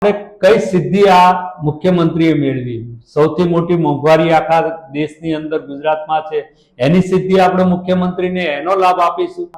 કઈ સિદ્ધિ આ મુખ્યમંત્રીએ મેળવી? સૌથી મોટી મોંઘવારી આખા દેશની અંદર ગુજરાતમાં છે, એની સિદ્ધિ આપણે મુખ્યમંત્રીને એનો લાભ આપીશું?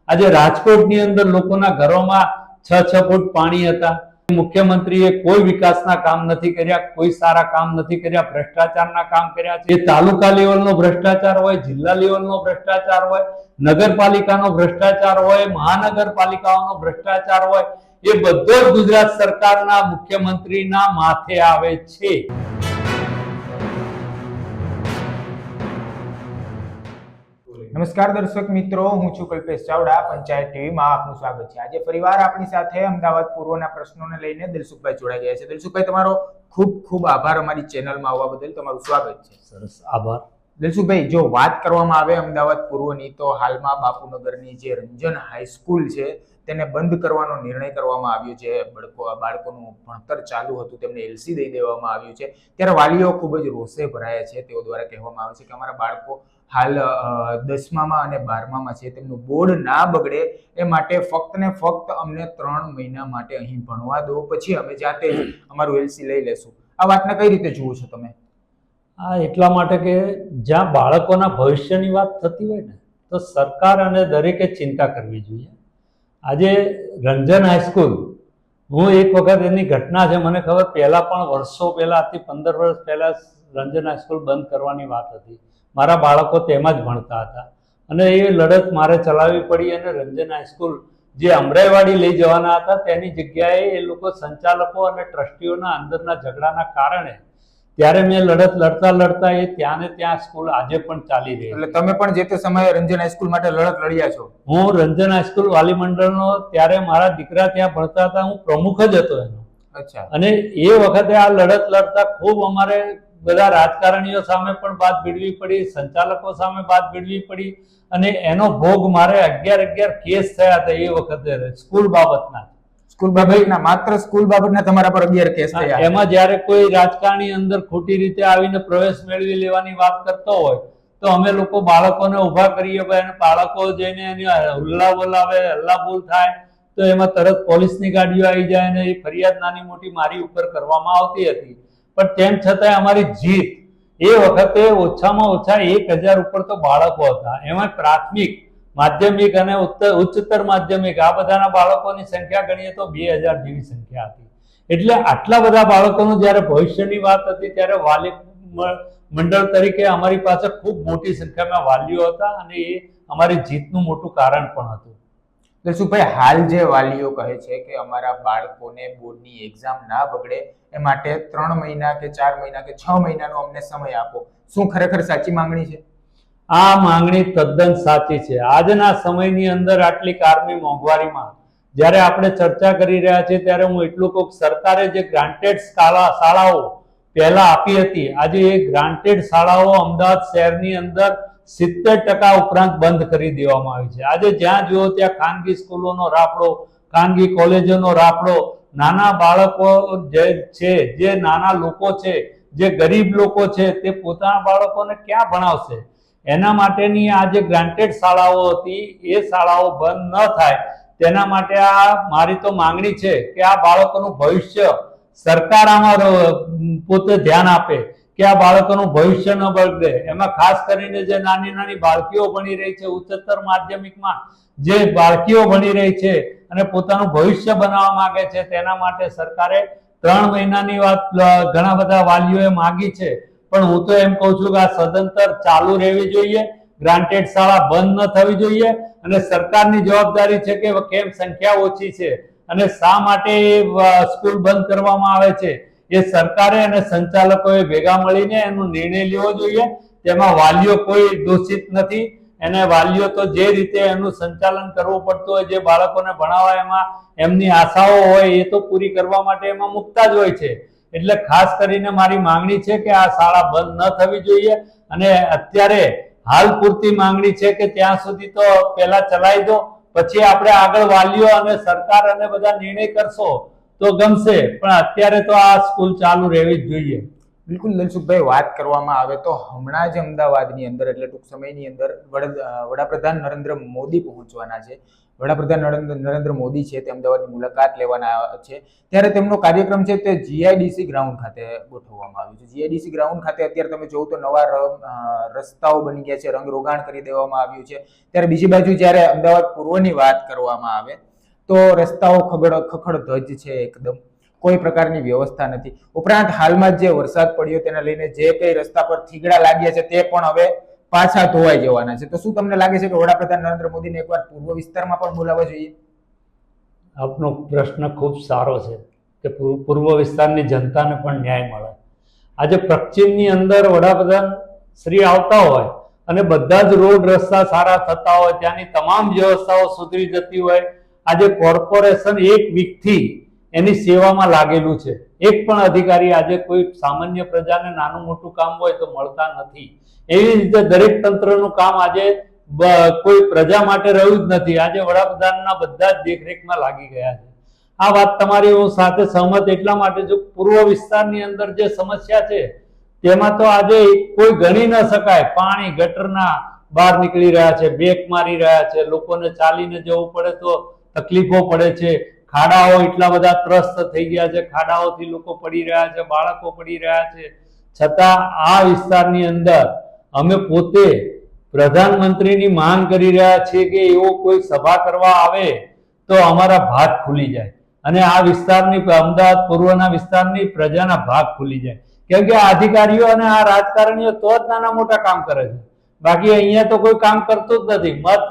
આજે રાજકોટની અંદર લોકોના ઘરોમાં 6 ફૂટ પાણી હતા. મુખ્યમંત્રીએ કોઈ વિકાસના કામ નથી કર્યા, કોઈ સારા કામ નથી કર્યા, ભ્રષ્ટાચારના કામ કર્યા છે. એ તાલુકા લેવલનો ભ્રષ્ટાચાર હોય, જિલ્લા લેવલનો ભ્રષ્ટાચાર હોય, નગરપાલિકાનો ભ્રષ્ટાચાર હોય, મહાનગરપાલિકાઓનો ભ્રષ્ટાચાર હોય, એ બધો જ ગુજરાત સરકારના મુખ્યમંત્રીના માથે આવે છે. નમસ્કાર દર્શક મિત્રો, હું છું કલ્પેશ ચાવડા. પંચાયત ટીવીમાં આપનું સ્વાગત છે. આજે ફરીવાર આપણી સાથે અમદાવાદ પૂર્વના પ્રશ્નોને લઈને દિલસુખભાઈ જોડાઈ ગયા છે. દિલસુખભાઈ, તમારો ખૂબ ખૂબ આભાર અમારી ચેનલમાં આવવા બદલ. તમારું સ્વાગત છે. સરસ, આભાર. દિલસુખભાઈ, જો વાત કરવામાં આવે અમદાવાદ પૂર્વની, તો હાલમાં બાપુનગરની જે રંજન હાઈસ્કૂલ છે તેને બંધ કરવાનો નિર્ણય કરવામાં આવ્યો છે. બાળકોનું ભણતર ચાલુ હતું, તેમને એલસી દઈ દેવામાં આવ્યું છે. ત્યારે વાલીઓ ખૂબ જ રોષે ભરાયા છે. તેઓ દ્વારા કહેવામાં આવે છે કે અમારા બાળકો હાલ 10મા અને 12મા છે, તેમનું બોર્ડ ના બગડે એ માટે ફક્ત ને ફક્ત અમને 3 મહિના માટે અહીં ભણવા દો, પછી અમે જાતે જ અમારું એલસી લઈ લેશું. આ વાતને કઈ રીતે જુઓ છો તમે? આ એટલા માટે કે જ્યાં બાળકોના ભવિષ્યની વાત થતી હોય ને, તો સરકાર અને દરેકે ચિંતા કરવી જોઈએ. આજે રંજન હાઈસ્કૂલ, હું એક વખત એની ઘટના છે, મને ખબર, પહેલા પણ વર્ષો પહેલા, 15 વર્ષ પહેલા રંજન હાઈસ્કૂલ બંધ કરવાની વાત હતી. મારા બાળકો તેમાં જ ભણતા હતા અને એ લડત મારે ચલાવવી પડી. અને રંજન હાઈસ્કૂલ જે અમરાઈવાડી લઈ જવાના હતા, તેની જગ્યાએ એ લોકો સંચાલકો અને ટ્રસ્ટીઓના અંદરના ઝઘડાના કારણે ત્યારે મેં લડત લડતા એ ત્યાં ને ત્યાં સ્કૂલ આજે પણ ચાલી રહી. એટલે તમે પણ જે તે સમયે રંજન હાઈસ્કૂલ માટે લડત લડ્યા છો? હું રંજન હાઈસ્કૂલ વાલી મંડળનો, ત્યારે મારા દીકરા ત્યાં ભણતા હતા, હું પ્રમુખ જ હતો એનો. અચ્છા. અને એ વખતે આ લડત લડતા ખૂબ અમારે બધા રાજકારણીઓ સામે પણ વાત ભીડવી પડી, સંચાલકો સામે વાત ભીડવી પડી, અને એનો ભોગ મારે 11 કેસ થયા હતા એ વખતે સ્કૂલ બાબતના. સ્કૂલ બાબતના, માત્ર સ્કૂલ બાબતના તમારા પર 11 કેસ થયા. એમાં જ્યારે કોઈ રાજકારણી અંદર ખોટી રીતે આવીને પ્રવેશ મેળવી લેવાની વાત કરતો હોય, તો અમે લોકો બાળકોને ઉભા કરીએ, અને બાળકો જઈને એની હુલ્લા બોલાવે, હલ્લાબોલ થાય, તો એમાં તરત પોલીસની ગાડીઓ આવી જાય અને એ ફરિયાદ નાની મોટી મારી ઉપર કરવામાં આવતી હતી. પણ તેમ છતાંય અમારી જીત, એ વખતે ઓછામાં ઓછા 1000 ઉપર તો બાળકો હતા. એમાં પ્રાથમિક, માધ્યમિક અને ઉચ્ચતર માધ્યમિક, આ બધાના બાળકોની સંખ્યા ગણીએ તો 2000 જેવી સંખ્યા હતી. એટલે આટલા બધા બાળકોનું જ્યારે ભવિષ્યની વાત હતી, ત્યારે વાલી મંડળ તરીકે અમારી પાસે ખૂબ મોટી સંખ્યામાં વાલીઓ હતા, અને એ અમારી જીતનું મોટું કારણ પણ હતું. દિલસુખભાઈ, હાલ જે વાલીઓ કહે છે કે અમારા બાળકોને બોર્ડની એક્ઝામ ના બગડે એ માટે 3 મહિના કે 4 મહિના કે 6 મહિનાનો અમને સમય આપો, શું ખરેખર સાચી માંગણી છે? આ માંગણી તદ્દન સાચી છે. આજના સમયની અંદર આટલી કારની મોંઘવારીમાં જ્યારે આપણે ચર્ચા કરી રહ્યા છીએ, ત્યારે હું એટલું કહું, સરકારે જે ગ્રાન્ટેડ શાળાઓ પહેલા આપી હતી, આજે એ ગ્રાન્ટેડ શાળાઓ અમદાવાદ શહેરની અંદર 70% ઉપરાંત બંધ કરી દેવામાં આવી છે. આજે જ્યાં જુઓ ત્યાં ખાનગી સ્કૂલોનો રાફડો, ખાનગી કોલેજોનો રાફડો. નાના બાળકો જે છે, જે નાના લોકો છે, જે ગરીબ લોકો છે, તે પોતાના બાળકોને ક્યાં ભણાવશે? એના માટેની આ જે ગ્રાન્ટેડ શાળાઓ હતી, એ શાળાઓ બંધ ન થાય, તેના માટે આ મારી તો માંગણી છે કે આ બાળકોનું ભવિષ્ય સરકાર આમાં પોતે ધ્યાન આપે, કે આ બાળકોનું ભવિષ્ય ન બગડે. એમાં ખાસ કરીને જે નાની બાળકીઓ ભણી રહી છે, ઉચ્ચતર માધ્યમિકમાં જે બાળકીઓ ભણી રહી છે અને પોતાનું ભવિષ્ય બનાવવા માંગે છે, તેના માટે સરકારે 3 મહિનાની વાત ઘણા બધા વાલીઓએ માંગી છે. પણ હું તો એમ કહું છું કે આ સદંતર ચાલુ રહેવી જોઈએ, ગ્રાન્ટેડ શાળા બંધ ન થવી જોઈએ. અને સરકારની જવાબદારી છે કે કેમ સંખ્યા ઓછી છે અને શા માટે સ્કૂલ બંધ કરવામાં આવે છે, એ સરકારે અને સંચાલકોએ ભેગા મળીને એનો નિર્ણય લેવો જોઈએ. તેમાં વાલીઓ કોઈ દોષિત નથી. એને વાલીઓ તો જે રીતે એનું સંચાલન કરવું પડતું હોય, જે બાળકોને ભણાવવા એમાં એમની આશાઓ હોય, એ તો પૂરી કરવા માટે એમાં મુકતા જ હોય છે. એટલે ખાસ કરીને મારી માંગણી છે કે આ શાળા બંધ ન થવી જોઈએ. અને અત્યારે હાલ પૂરતી માંગણી છે કે ત્યાં સુધી તો પહેલા ચલાવી દો, પછી આપણે આગળ વાલીઓ અને સરકાર અને બધા નિર્ણય કરશો તો ગમશે, પણ અત્યારે તો આ સ્કૂલ ચાલુ રહેવી જ જોઈએ. બિલકુલ દિલસુખભાઈ, વાત કરવામાં આવે તો હમણાં જ અમદાવાદની અંદર, એટલે ટૂંક સમયની અંદર વડાપ્રધાન નરેન્દ્ર મોદી પહોંચવાના છે. વડાપ્રધાન નરેન્દ્ર મોદી છે તે અમદાવાદની મુલાકાત લેવાના છે, ત્યારે તેમનો કાર્યક્રમ છે તે જીઆઈડીસી ગ્રાઉન્ડ ખાતે ગોઠવવામાં આવ્યો છે. જીઆઈડીસી ગ્રાઉન્ડ ખાતે અત્યારે તમે જોવો તો નવા રસ્તાઓ બની ગયા છે, રંગરોગાણ કરી દેવામાં આવ્યું છે. ત્યારે બીજી બાજુ જ્યારે અમદાવાદ પૂર્વની વાત કરવામાં આવે તો રસ્તાઓ ખખડધજ છે, એકદમ કોઈ પ્રકારની વ્યવસ્થા નથી. ઉપરાંત હાલમાં જે વરસાદ પડ્યો તેના લઈને જે કઈ રસ્તા પર થીગડા લાગ્યા છે તે પણ હવે પાછા ધોવાઈ જવાના છે. તો શું તમને લાગે છે કે વડાપ્રધાન નરેન્દ્ર મોદીને એકવાર પૂર્વ વિસ્તારમાં પણ બોલાવવા જોઈએ? આપનો પ્રશ્ન ખૂબ સારો છે કે પૂર્વ વિસ્તારની જનતાને પણ ન્યાય મળે. આજે પશ્ચિમની અંદર વડાપ્રધાન શ્રી આવતા હોય અને બધા જ રોડ રસ્તા સારા થતા હોય, ત્યાંની તમામ વ્યવસ્થાઓ સુધરી જતી હોય, આજે કોર્પોરેશન એક વીકથી એની સેવામાં લાગેલું છે. એક પણ અધિકારી આજે કોઈ સામાન્ય પ્રજાને નાનું મોટું કામ હોય તો મળતા નથી. એવી રીતે દરેક તંત્રનું કામ આજે કોઈ પ્રજા માટે રહ્યું જ નથી. આજે વડાપ્રધાનના બધા જ દેખરેખમાં લાગી ગયા છે. આ વાત તમારી હું સાથે સહમત એટલા માટે, જો પૂર્વ વિસ્તારની અંદર જે સમસ્યા છે તેમાં તો આજે કોઈ ગણી ન શકાય. પાણી ગટરના બહાર નીકળી રહ્યા છે, બેક મારી રહ્યા છે, લોકોને ચાલીને જવું પડે તો તકલીફો પડે છે. ખાડાઓ એટલા બધા ત્રસ્ત થઈ ગયા છે, ખાડાઓથી લોકો પડી રહ્યા છે, બાળકો પડી રહ્યા છે. છતાં આ વિસ્તારની અંદર અમે પોતે પ્રધાનમંત્રીની માંગ કરી રહ્યા છીએ કે એવો કોઈ સભા કરવા આવે તો અમારા ભાગ ખુલી જાય અને આ વિસ્તારની, અમદાવાદ પૂર્વના વિસ્તારની પ્રજાના ભાગ ખુલી જાય. કેમ કે આ અધિકારીઓ અને આ રાજકારણીઓ તો જ નાના મોટા કામ કરે છે, બાકી અહીંયા તો કોઈ કામ કરતું જ નથી. મત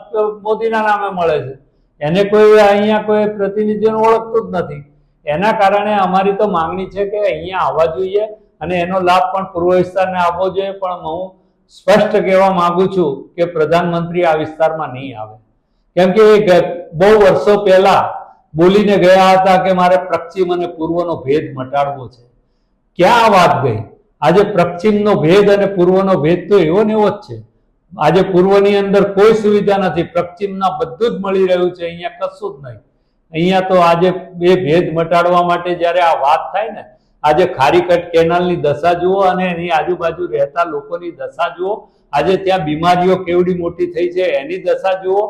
મોદીના નામે મળે છે, એને કોઈ અહીંયા કોઈ પ્રતિનિધિઓને ઓળખતું જ નથી. એના કારણે અમારી તો માંગણી છે કે અહીંયા આવવા જોઈએ અને એનો લાભ પણ પૂર્વ વિસ્તારને આપવો જોઈએ. પણ હું સ્પષ્ટ કહેવા માંગુ છું કે પ્રધાનમંત્રી આ વિસ્તારમાં નહીં આવે, કેમ કે એ બહુ વર્ષો પહેલા બોલીને ગયા હતા કે મારે પશ્ચિમ અને પૂર્વનો ભેદ મટાડવો છે. ક્યાં આ વાત ગઈ? આજે પશ્ચિમનો ભેદ અને પૂર્વનો ભેદ તો એવો ને એવો જ છે. આજે પૂર્વની અંદર કોઈ સુવિધા નથી, પશ્ચિમના બધું જ મળી રહ્યું છે, અહીંયા કશું જ નહીં. અહીંયા તો આજે બે ભેદ મટાડવા માટે જ્યારે આ વાત થાય ને, આજે ખારીકટ કેનાલની દશા જુઓ અને એની આજુબાજુ રહેતા લોકોની દશા જુઓ. આજે ત્યાં બીમારીઓ કેવડી મોટી થઈ છે એની દશા જુઓ,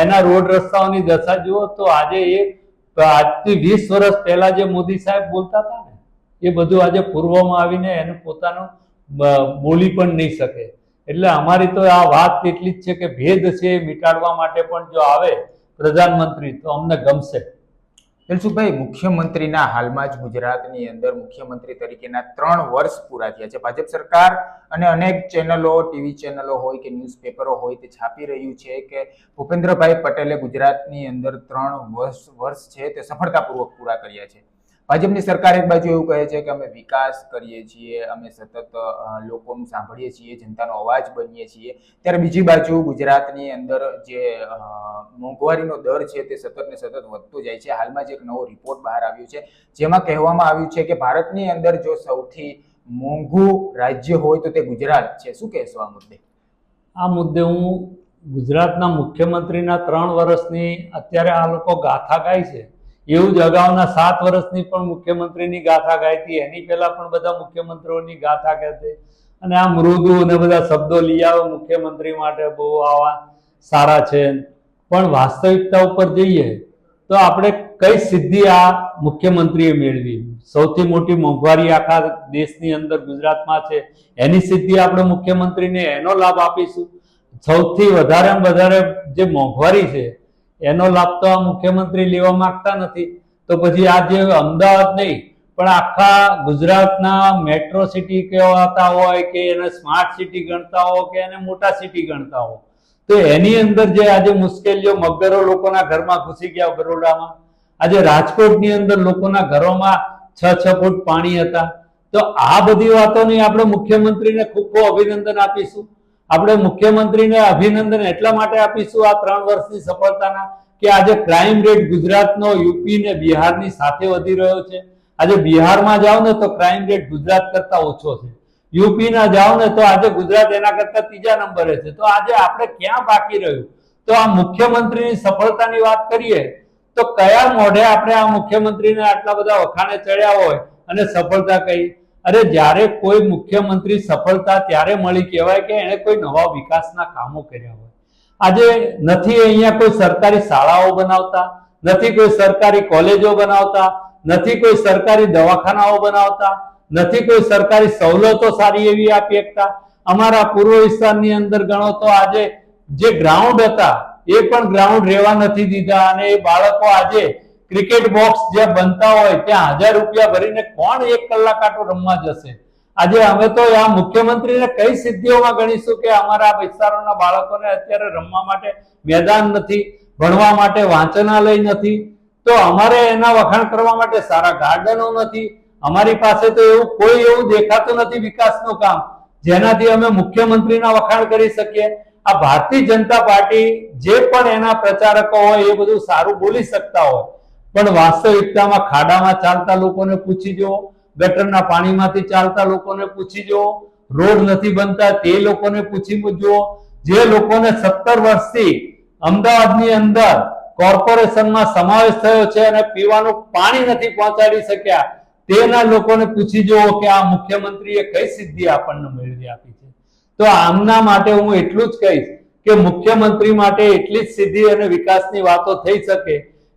એના રોડ રસ્તાઓની દશા જુઓ. તો આજે આજથી 20 વર્ષ પહેલા જે મોદી સાહેબ બોલતા હતા ને, એ બધું આજે પૂર્વમાં આવીને એને પોતાનું બોલી પણ નહીં શકે. એટલે અમારી તો આ વાત એટલી જ છે કે ભેદ છે એ મિટાડવા માટે પણ જો આવે પ્રધાનમંત્રી તો અમને ગમશે. દિલસુખભાઈ, મુખ્યમંત્રીના હાલમાં જ ગુજરાતની અંદર મુખ્યમંત્રી તરીકેના 3 વર્ષ પૂરા થયા છે. ભાજપ સરકાર અને અનેક ચેનલો, ટીવી ચેનલો હોય કે ન્યૂઝપેપરો હોય તે છાપી રહ્યું છે કે ભૂપેન્દ્રભાઈ પટેલે ગુજરાતની અંદર 3 વર્ષ છે તે સફળતાપૂર્વક પૂરા કર્યા છે. ભાજપની સરકાર એક બાજુ એવું કહે છે કે અમે વિકાસ કરીએ છીએ, અમે સતત લોકોનું સાંભળીએ છીએ, જનતાનો અવાજ બનીએ છીએ, ત્યારે બીજી બાજુ ગુજરાતની અંદર જે મોંઘવારીનો દર છે તે સતત ને સતત વધતો જાય છે. હાલમાં જ એક નવો રિપોર્ટ બહાર આવ્યો છે જેમાં કહેવામાં આવ્યું છે કે ભારતની અંદર જો સૌથી મોંઘું રાજ્ય હોય તો તે ગુજરાત છે. શું કહેશો આ મુદ્દે? આ મુદ્દે હું ગુજરાતના મુખ્યમંત્રીના 3 વર્ષની અત્યારે આ લોકો ગાથા ગાય છે, એવું જ અગાઉના 7 વર્ષની પણ મુખ્યમંત્રીની ગાથા ગાયતી, એની પહેલા પણ બધા મુખ્યમંત્રીઓની ગાથા કહેતી. અને આ મૃદુ અને બધા શબ્દો લઈ આવે મુખ્યમંત્રી માટે, બહુ આવા સારા છે. પણ વાસ્તવિકતા ઉપર જઈએ તો આપણે કઈ સિદ્ધિ આ મુખ્યમંત્રીએ મેળવી? સૌથી મોટી મોંઘવારી આખા દેશની અંદર ગુજરાતમાં છે, એની સિદ્ધિ આપણે મુખ્યમંત્રીને એનો લાભ આપીશું? સૌથી વધારે જે મોંઘવારી છે એનો લાભ તો આ મુખ્યમંત્રી લેવા માંગતા નથી. તો પછી આ જે અમદાવાદ નહીં પણ આખા ગુજરાતના મેટ્રો સિટી કહેવાતા હોય કે એને સ્માર્ટ સિટી ગણતા હો કે એને મોટા સિટી ગણતા હો, તો એની અંદર જે આજે મુશ્કેલીઓ, મગરો લોકોના ઘરમાં ઘૂસી ગયા બરોડામાં, આજે રાજકોટની અંદર લોકોના ઘરોમાં 6 ફૂટ પાણી હતા. તો આ બધી વાતોની આપણે મુખ્યમંત્રીને ખૂબ અભિનંદન આપીશું. આપણે મુખ્યમંત્રીને અભિનંદન એટલા માટે આપીશું આ 3 વર્ષની સફળતાના કે આજે ક્રાઇમ રેટ ગુજરાતનો યુપી ને બિહારની સાથે વધી રહ્યો છે. આજે બિહારમાં જાઓ ને તો ક્રાઇમ રેટ ગુજરાત કરતા ઓછો છે, યુપી ના જાઓ ને તો આજે ગુજરાત એના કરતા 3જા નંબરે છે. તો આજે આપણે ક્યાં બાકી રહ્યું? તો આ મુખ્યમંત્રીની સફળતાની વાત કરીએ તો કયા મોઢે આપણે આ મુખ્યમંત્રીને આટલા બધા વખાણે ચડ્યા હોય અને સફળતા કહી? અરે જ્યારે કોઈ મુખ્યમંત્રી સફળતા ત્યારે મળી કહેવાય કે એને કોઈ નવા વિકાસના કામો કર્યા હોય. આજે નથી અહીંયા કોઈ સરકારી શાળાઓ બનાવતા, નથી કોઈ સરકારી કોલેજો બનાવતા, નથી કોઈ સરકારી દવાખાનાઓ બનાવતા, નથી કોઈ સરકારી સવલતો સારી એવી આપી શકતા. અમારા પૂર્વ વિસ્તારની અંદર ગણો તો આજે જે ગ્રાઉન્ડ હતા એ પણ ગ્રાઉન્ડ રહેવા નથી દીધા, અને એ બાળકો આજે ક્રિકેટ બોક્સ જ્યાં બનતા હોય ત્યાં 1000 રૂપિયા ભરીને કોણ 1 કલાક આટો રમવા જશે? આજે અમે તો આ મુખ્યમંત્રીને કઈ સિદ્ધિઓમાં ગણીશું કે અમારા વિસ્તારોના બાળકોને અત્યારે રમવા માટે મેદાન નથી, ભણવા માટે વાંચનાલય નથી, તો અમારે એના વખાણ કરવા માટે સારા ગાર્ડનો નથી. અમારી પાસે તો એવું દેખાતું નથી વિકાસનું કામ જેનાથી અમે મુખ્યમંત્રીના વખાણ કરી શકીએ. આ ભારતીય જનતા પાર્ટી જે પણ એના પ્રચારકો હોય એ બધું સારું બોલી શકતા હોય, પણ વાસ્તવિકતામાં ખાડામાં ચાલતા લોકોને પૂછી જુઓ, ગટરના પાણીમાંથી ચાલતા લોકોને પૂછી જુઓ, રોડ નથી બનતા તે લોકોને પૂછી જુઓ, જે લોકોને 17 વર્ષથી અમદાવાદની અંદર કોર્પોરેશનમાં સમાવેશ થયો છે અને પીવાનું પાણી નથી પહોંચાડી શક્યા તેના લોકોને પૂછી જુઓ કે આ મુખ્યમંત્રીએ કઈ સિદ્ધિ આપણને મેળવી આપી છે. તો આમના માટે હું એટલું જ કહીશ કે મુખ્યમંત્રી માટે એટલી જ સિદ્ધિ અને વિકાસની વાતો થઈ શકે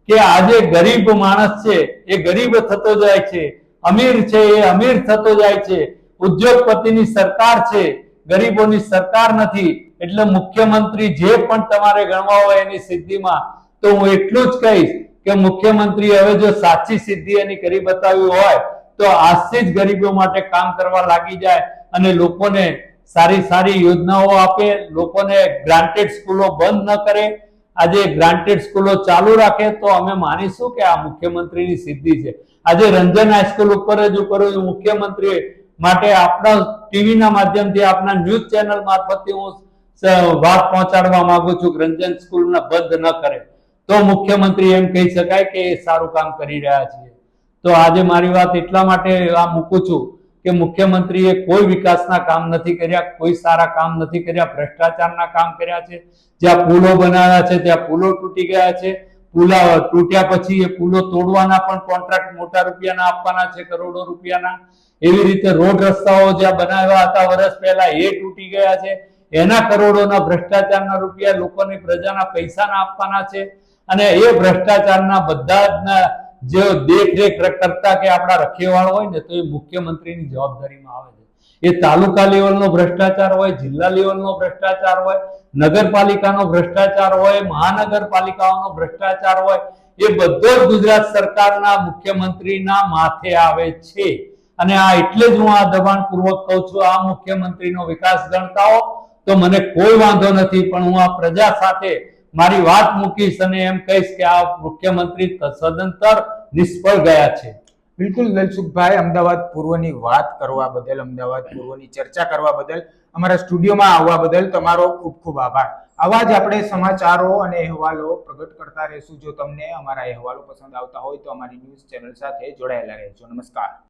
કે આજે ગરીબ માણસ છે એ ગરીબ થતો જાય છે, અમીર છે એ અમીર થતો જાય છે, ઉદ્યોગપતિની સરકાર છે, ગરીબોની સરકાર નથી. એટલે મુખ્યમંત્રી જે પણ તમારે ગણવા હોય એની સિદ્ધિમાં તો હું એટલું જ કહીશ કે મુખ્યમંત્રી હવે જો સાચી સિદ્ધિ એની કરી બતાવી હોય તો આજથી જ ગરીબો માટે કામ કરવા લાગી જાય અને લોકોને સારી યોજનાઓ આપે, લોકોને ગ્રાન્ટેડ સ્કૂલો બંધ ન કરે. આજે ગ્રાન્ટેડ સ્કૂલો ચાલુ રાખે તો અમે માનીશું કે આ મુખ્યમંત્રીની સિદ્ધિ છે. આજે રંજન હાઈસ્કૂલ ઉપર જ મુખ્યમંત્રી માટે આપણા ટીવીના માધ્યમથી આપના ન્યૂઝ ચેનલ મારફતથી હું વાત પહોંચાડવા માંગુ છું કે રંજન સ્કૂલના બંધ ન કરે તો મુખ્યમંત્રી એમ કહી શકાય કે એ સારું કામ કરી રહ્યા છે. તો આજે મારી વાત એટલા માટે આ મૂકું છું કે મુખ્યમંત્રીએ કોઈ વિકાસના કામ નથી કર્યા, કોઈ સારા કામ નથી કર્યા, ભ્રષ્ટાચારના કામ કર્યા છે. જ્યાં પુલો બનાવ્યા છે ત્યાં પુલો તૂટી ગયા છે, પુલા તૂટ્યા પછી એ પુલો તોડવાના પણ કોન્ટ્રાક્ટ મોટા રૂપિયાના આપવાના છે, કરોડો રૂપિયાના. એવી રીતે રોડ રસ્તાઓ જ્યાં બનાવ્યા હતા વર્ષ પહેલા એ તૂટી ગયા છે, એના કરોડોના ભ્રષ્ટાચારના રૂપિયા લોકોની પ્રજાના પૈસાના આપવાના છે. અને એ ભ્રષ્ટાચારના બધા જ જે દેખરેખ કરતા કે આપણા રખેવાળ હોય ને તો એ મુખ્યમંત્રીની જવાબદારીમાં આવે છે. એ તાલુકા લેવલનો ભ્રષ્ટાચાર હોય, જિલ્લા લેવલનો ભ્રષ્ટાચાર હોય, નગરપાલિકાનો ભ્રષ્ટાચાર હોય, મહાનગરપાલિકાઓનો ભ્રષ્ટાચાર હોય, એ બધો જ ગુજરાત સરકારના મુખ્યમંત્રીના માથે આવે છે. અને આ એટલે જ હું આ દબાણપૂર્વક કહું છું આ મુખ્યમંત્રીનો વિકાસ ગણતા હો તો મને કોઈ વાંધો નથી, પણ હું આ પ્રજા સાથે મારી વાત મૂકીશ અને એમ કહીશ કે આ મુખ્યમંત્રી સદંતર નિષ્ફળ ગયા છે. બિલકુલ દલસુખભાઈ, અમદાવાદ પૂર્વની વાત કરવા બદલ, અમદાવાદ પૂર્વની ચર્ચા કરવા બદલ, અમારા સ્ટુડિયોમાં આવવા બદલ તમારો ખૂબ ખૂબ આભાર. આવા જ આપણે સમાચારો અને અહેવાલો પ્રગટ કરતા રહેશું. જો તમને અમારા અહેવાલો પસંદ આવતા હોય તો અમારી ન્યૂઝ ચેનલ સાથે જોડાયેલા રહેજો. નમસ્કાર.